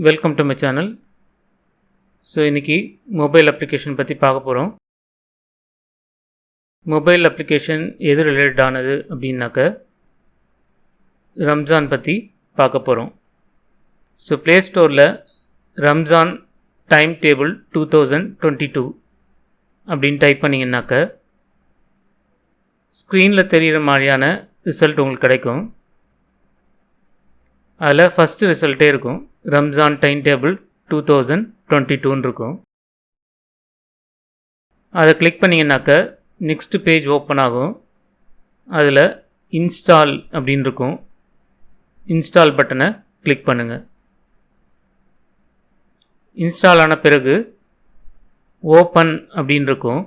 Welcome to my channel. So இன்றைக்கி mobile application பற்றி பார்க்க போகிறோம். மொபைல் அப்ளிகேஷன் எது ரிலேட்டட் ஆனது அப்படின்னாக்க ரம்ஜான் பற்றி பார்க்க போகிறோம். ஸோ ப்ளே ஸ்டோரில் ரம்ஜான் டைம் டேபிள் 2022 அப்படின்னு டைப் பண்ணிங்கன்னாக்க ஸ்க்ரீனில் தெரிகிற மாதிரியான ரிசல்ட் உங்களுக்கு கிடைக்கும். அதில் ஃபஸ்ட்டு ரிசல்ட்டே இருக்கும், ரம்ஜான் டைம் டேபிள் 2022 இருக்கும். அதை கிளிக் பண்ணிங்கனாக்க நெக்ஸ்ட் பேஜ் ஓப்பன் ஆகும். அதில் இன்ஸ்டால் அப்படின்னு இருக்கும். இன்ஸ்டால் பட்டனை கிளிக் பண்ணுங்கள். இன்ஸ்டால் ஆன பிறகு ஓப்பன் அப்படின்னு இருக்கும்.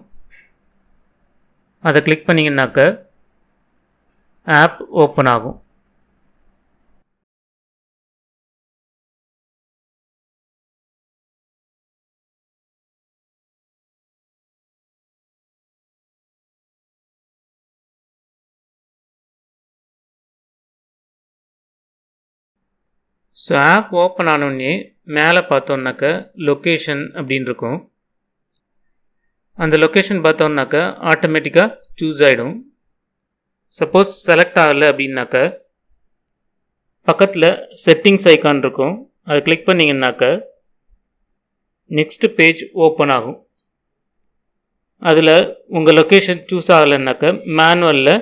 அதை கிளிக் பண்ணிங்கனாக்க ஆப் ஓப்பன் ஆகும். ஸோ ஆப் ஓப்பன் ஆனோடனே மேலே பார்த்தோன்னாக்க லொக்கேஷன் அப்படின்னு இருக்கும். அந்த லொக்கேஷன் பார்த்தோன்னாக்க ஆட்டோமேட்டிக்காக சூஸ் ஆகிடும். சப்போஸ் செலக்ட் ஆகலை அப்படின்னாக்க பக்கத்தில் செட்டிங்ஸ் ஐக்கான் இருக்கும். அதை கிளிக் பண்ணிங்கன்னாக்க நெக்ஸ்ட் பேஜ் ஓப்பன் ஆகும். அதில் உங்கள் லொக்கேஷன் சூஸ் ஆகலைன்னாக்க மேனுவலில்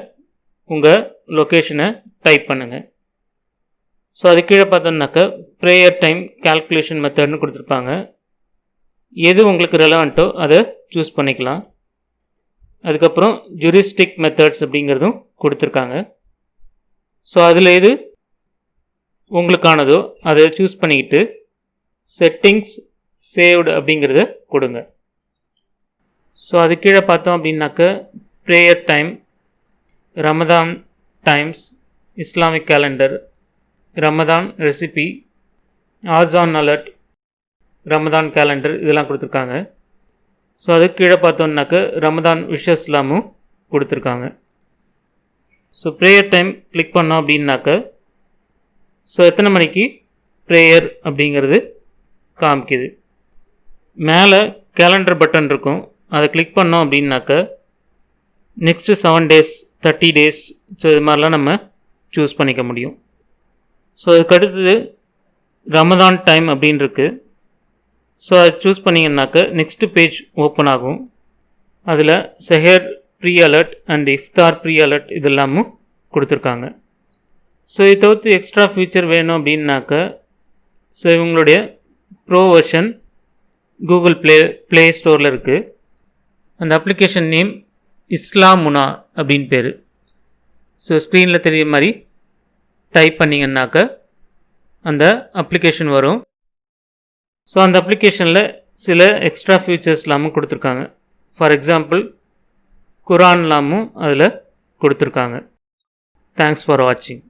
உங்கள் லொக்கேஷனை டைப் பண்ணுங்கள். ஸோ அது கீழே பார்த்தோம்னாக்க ப்ரேயர் டைம் கால்குலேஷன் மெத்தட்னு கொடுத்துருப்பாங்க. எது உங்களுக்கு ரெலவெண்ட்டோ அதை சூஸ் பண்ணிக்கலாம். அதுக்கப்புறம் ஜூரிஸ்டிக் மெத்தட்ஸ் அப்படிங்கிறதும் கொடுத்துருக்காங்க. ஸோ அதில் எது உங்களுக்கானதோ அதை சூஸ் பண்ணிக்கிட்டு செட்டிங்ஸ் சேவ்டு அப்படிங்கிறத கொடுங்க. ஸோ அது கீழே பார்த்தோம் அப்படின்னாக்க prayer time, Ramadan times, Islamic calendar, Ramadan recipe, ஆசான் அலர்ட், ரமதான் கேலண்டர் இதெல்லாம் கொடுத்துருக்காங்க. ஸோ அதுக்கு கீழே பார்த்தோன்னாக்க ரமதான் விஷஸ்லாமும் கொடுத்துருக்காங்க. ஸோ ப்ரேயர் டைம் கிளிக் பண்ணோம் அப்படின்னாக்க ஸோ எத்தனை மணிக்கு ப்ரேயர் அப்படிங்கிறது காமிக்குது. மேலே கேலண்டர் பட்டன் இருக்கும். அதை கிளிக் பண்ணோம் அப்படின்னாக்க நெக்ஸ்ட்டு 7 days 30 days ஸோ இது மாதிரிலாம் நம்ம சூஸ் பண்ணிக்க முடியும். ஸோ அதுக்கு அடுத்தது ரமதான் டைம் அப்படின்னு இருக்குது. ஸோ அதை சூஸ் பண்ணிங்கன்னாக்க நெக்ஸ்ட்டு பேஜ் ஓப்பன் ஆகும். அதில் செஹர் ப்ரீ அலர்ட் அண்ட் இஃப்தார் ப்ரீ அலர்ட் இதெல்லாமும் கொடுத்துருக்காங்க. ஸோ இதை தவிர்த்து எக்ஸ்ட்ரா ஃபீச்சர் வேணும் அப்படின்னாக்க ஸோ இவங்களுடைய ப்ரோ வெர்ஷன் கூகுள் ப்ளே ஸ்டோரில் இருக்குது. அந்த அப்ளிகேஷன் நேம் இஸ்லாமுனா அப்படின்னு பேர். ஸோ ஸ்க்ரீனில் தெரியுற மாதிரி டைப் பண்ணிங்கன்னாக்க அந்த அப்ளிகேஷன் வரும். ஸோ அந்த அப்ளிகேஷனில் சில எக்ஸ்ட்ரா ஃபீச்சர்ஸ்லாமும் கொடுத்துருக்காங்க. ஃபார் எக்ஸாம்பிள் குரான்லாமும் அதில் கொடுத்துருக்காங்க. தேங்க்ஸ் ஃபார் வாட்சிங்.